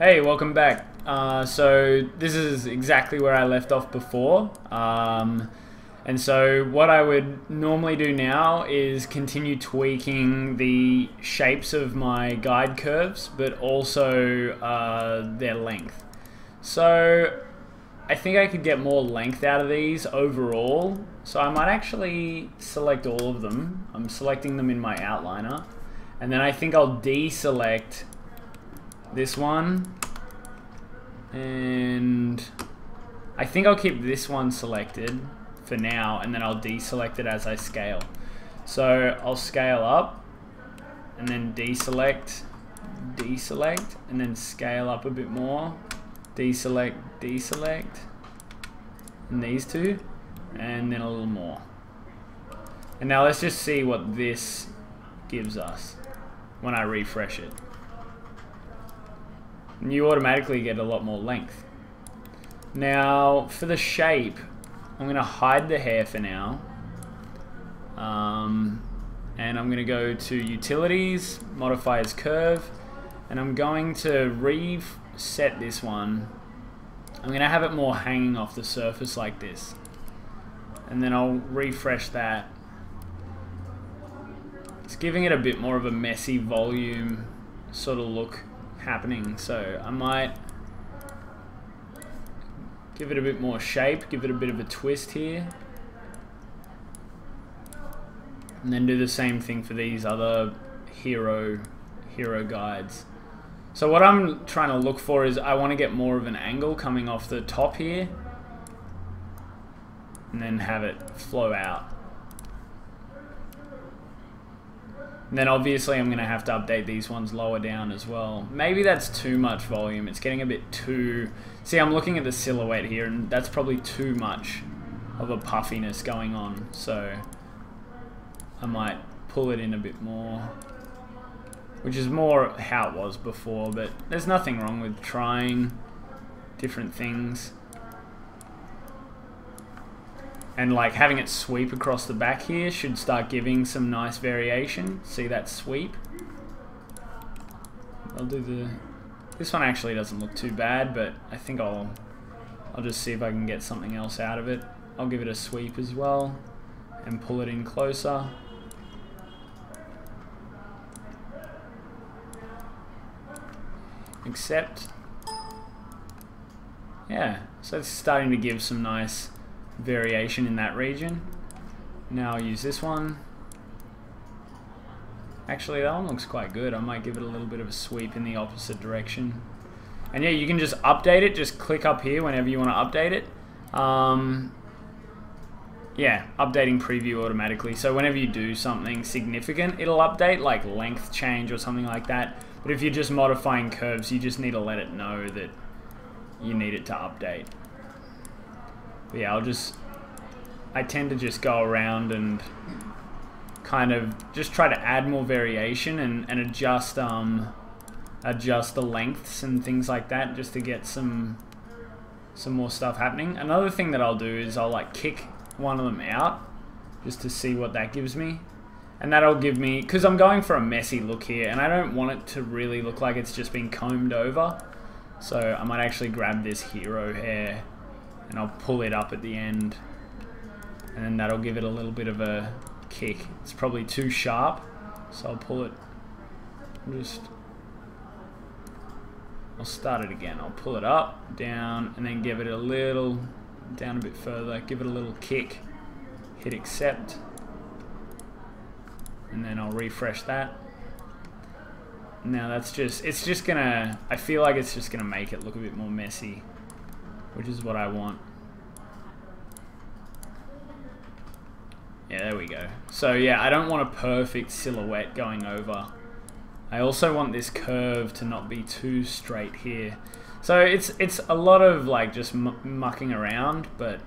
Hey, welcome back. So this is exactly where I left off before. And so what I would normally do now is continue tweaking the shapes of my guide curves, but also their length. So I think I could get more length out of these overall. So I might actually select all of them. I'm selecting them in my outliner. And then I think I'll deselect this one, and I think I'll keep this one selected for now, and then I'll deselect it as I scale. So I'll scale up and then deselect, deselect, and then scale up a bit more, deselect, deselect, and these two, and then a little more. And now let's just see what this gives us when I refresh it. And you automatically get a lot more length. Now for the shape, I'm going to hide the hair for now, and I'm going to go to utilities, modify as curve, and I'm going to reset this one. I'm going to have it more hanging off the surface like this, and then I'll refresh that. It's giving it a bit more of a messy volume sort of look happening, so I might give it a bit more shape, give it a bit of a twist here, and then do the same thing for these other hero guides. So what I'm trying to look for is I want to get more of an angle coming off the top here, and then have it flow out. And then obviously I'm going to have to update these ones lower down as well. Maybe that's too much volume. It's getting a bit too... See, I'm looking at the silhouette here, and that's probably too much of a puffiness going on. So I might pull it in a bit more, which is more how it was before, but there's nothing wrong with trying different things. And like having it sweep across the back here should start giving some nice variation. See that sweep? I'll do the... This one actually doesn't look too bad, but I think I'll just see if I can get something else out of it. I'll give it a sweep as well and pull it in closer. Accept. Yeah, so it's starting to give some nice variation in that region. Now I'll use this one. Actually, that one looks quite good. I might give it a little bit of a sweep in the opposite direction. And yeah, you can just update it. Just click up here whenever you want to update it. Yeah, updating preview automatically. So whenever you do something significant, it'll update, like length change or something like that. But if you're just modifying curves, you just need to let it know that you need it to update. But yeah, I tend to just go around and kind of just try to add more variation and adjust the lengths and things like that, just to get some more stuff happening. Another thing that I'll do is I'll like kick one of them out just to see what that gives me. And that'll give me, because I'm going for a messy look here and I don't want it to really look like it's just been combed over. So I might actually grab this hero hair and I'll pull it up at the end, and then that'll give it a little bit of a kick. It's probably too sharp, so I'll pull it, I'll start it again. I'll pull it up, down, and then give it a little, down a bit further, give it a little kick, hit accept, and then I'll refresh that. Now that's just, it's just gonna, I feel like it's just gonna make it look a bit more messy, which is what I want. Yeah, there we go. So yeah, I don't want a perfect silhouette going over. I also want this curve to not be too straight here. So it's a lot of like just mucking around, but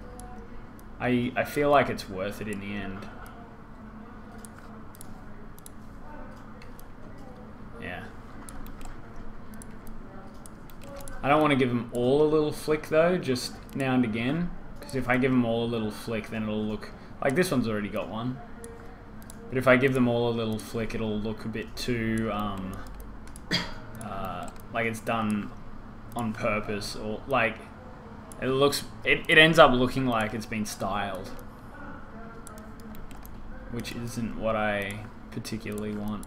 I feel like it's worth it in the end. Yeah. I don't want to give them all a little flick though, just now and again, because if I give them all a little flick, then it'll look like this one's already got one. But if I give them all a little flick, it'll look a bit too like it's done on purpose, or like it ends up looking like it's been styled, which isn't what I particularly want.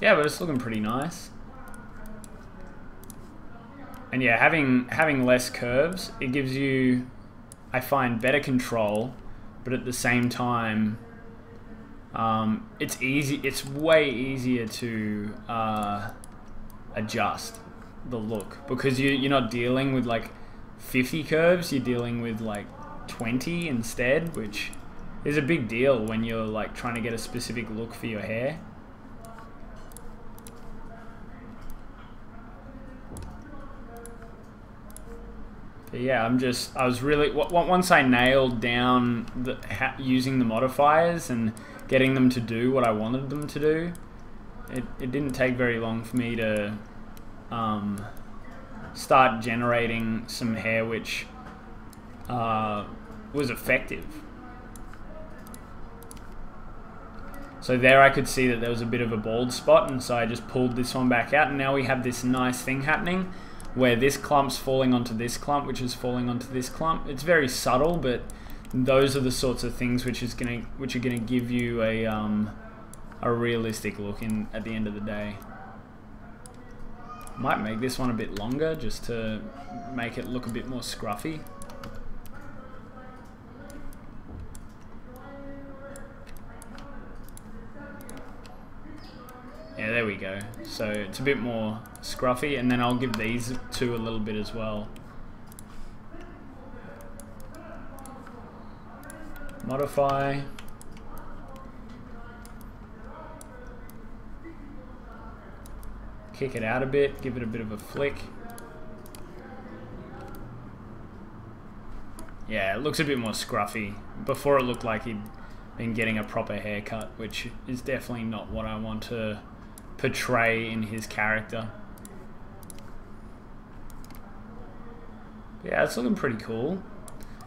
Yeah, but it's looking pretty nice. And yeah, having less curves, it gives you, I find, better control, but at the same time, it's way easier to adjust the look, because you're not dealing with like 50 curves, you're dealing with like 20 instead, which is a big deal when you're like trying to get a specific look for your hair. But yeah, I was really, once I nailed down using the modifiers and getting them to do what I wanted them to do, it didn't take very long for me to start generating some hair which was effective. So there I could see that there was a bit of a bald spot, and so I just pulled this one back out, and now we have this nice thing happening where this clump's falling onto this clump, which is falling onto this clump. It's very subtle, but those are the sorts of things which are gonna give you a realistic look at the end of the day. Might make this one a bit longer just to make it look a bit more scruffy. Yeah, there we go. So it's a bit more scruffy, and then I'll give these two a little bit as well. Modify. Kick it out a bit, give it a bit of a flick. Yeah, it looks a bit more scruffy. Before it looked like he'd been getting a proper haircut, which is definitely not what I want to portray in his character. Yeah, it's looking pretty cool.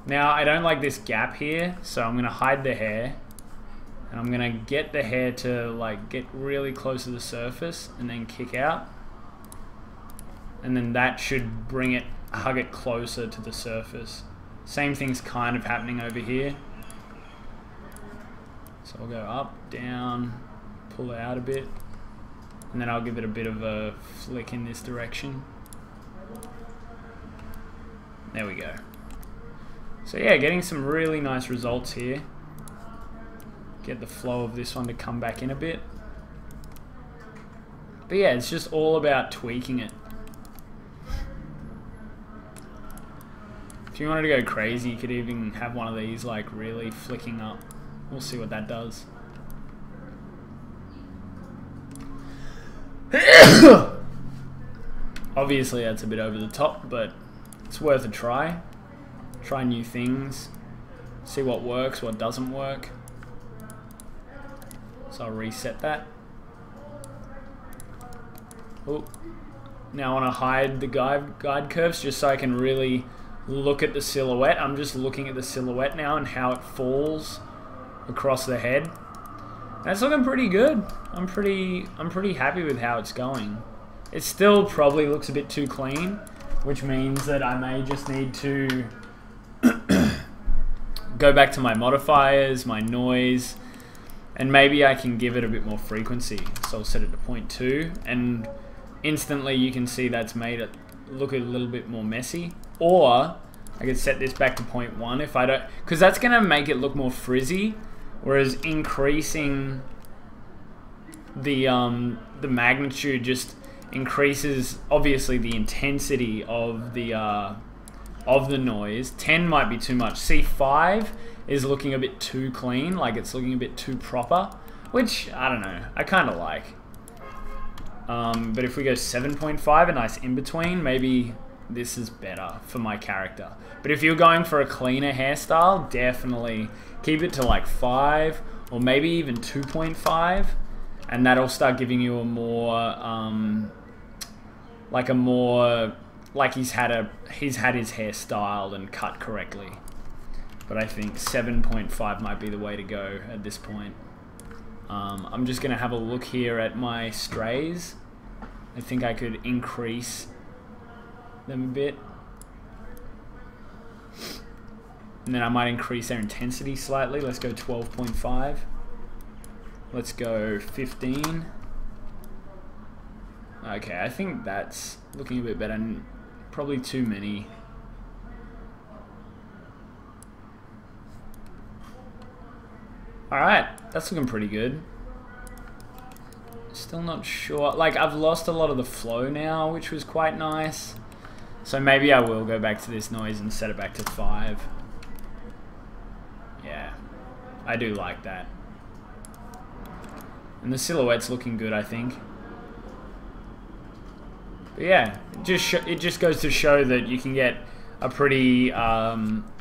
Now, I don't like this gap here, so I'm going to hide the hair. And I'm going to get the hair to like get really close to the surface and then kick out. And then that should hug it closer to the surface. Same thing's kind of happening over here. So I'll go up, down, pull it out a bit. And then I'll give it a bit of a flick in this direction. There we go. So yeah, getting some really nice results here. Get the flow of this one to come back in a bit. But yeah, it's just all about tweaking it. If you wanted to go crazy, you could even have one of these like really flicking up. We'll see what that does. Obviously that's a bit over the top, but it's worth a try. Try new things, see what works, what doesn't work. So I'll reset that. Oh, now I want to hide the guide curves just so I can really look at the silhouette. I'm just looking at the silhouette now and how it falls across the head. That's looking pretty good. I'm pretty happy with how it's going. It still probably looks a bit too clean, which means that I may just need to go back to my modifiers, my noise, and maybe I can give it a bit more frequency. So I'll set it to 0.2, and instantly you can see that's made it look a little bit more messy. Or I could set this back to 0.1 if I don't, because that's gonna make it look more frizzy, whereas increasing the magnitude just increases obviously the intensity of the noise. 10 might be too much. C5 is looking a bit too clean, like it's looking a bit too proper, which I don't know, I kind of like. But if we go 7.5, a nice in between, maybe this is better for my character. But if you're going for a cleaner hairstyle, definitely keep it to like 5 or maybe even 2.5, and that'll start giving you a more like he's had his hair styled and cut correctly. But I think 7.5 might be the way to go at this point. I'm just going to have a look here at my strays. I think I could increase them a bit. And then I might increase their intensity slightly. Let's go 12.5. Let's go 15. Okay, I think that's looking a bit better. Probably too many. Alright, that's looking pretty good. Still not sure. Like, I've lost a lot of the flow now, which was quite nice. So maybe I will go back to this noise and set it back to 5. Yeah, I do like that. And the silhouette's looking good, I think. But yeah, it just goes to show that you can get a pretty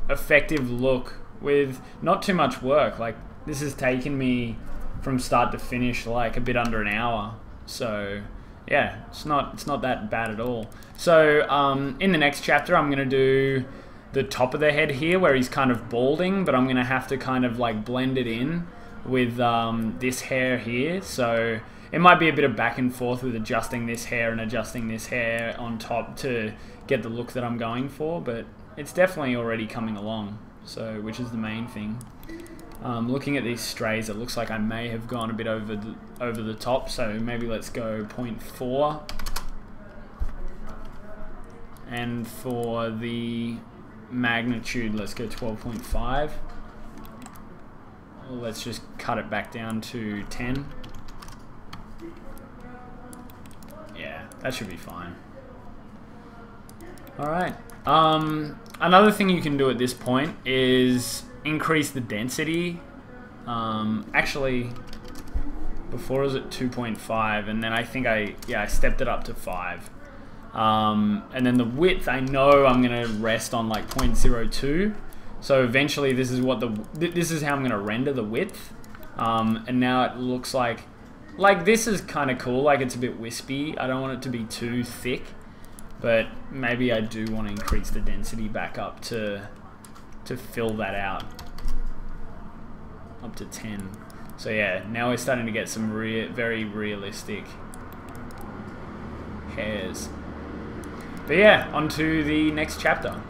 effective look with not too much work. Like, this has taken me from start to finish like a bit under an hour. So yeah, it's not that bad at all. So in the next chapter, I'm gonna do the top of the head here where he's kind of balding, but I'm gonna have to kind of like blend it in with this hair here. So it might be a bit of back and forth with adjusting this hair and adjusting this hair on top to get the look that I'm going for, but it's definitely already coming along, so which is the main thing. Looking at these strays, it looks like I may have gone a bit over the top, so maybe let's go 0.4. And for the magnitude, let's go 12.5. Let's just cut it back down to 10. Yeah, that should be fine. Alright. Another thing you can do at this point is increase the density. Actually, before it was at 2.5, and then I think I stepped it up to 5. And then the width, I know I'm gonna rest on like 0.02. So eventually, this is how I'm gonna render the width. And now it looks like this is kind of cool. Like, it's a bit wispy. I don't want it to be too thick, but maybe I do want to increase the density back up to fill that out, up to 10. So yeah, now we're starting to get some very realistic hairs. But yeah, on to the next chapter.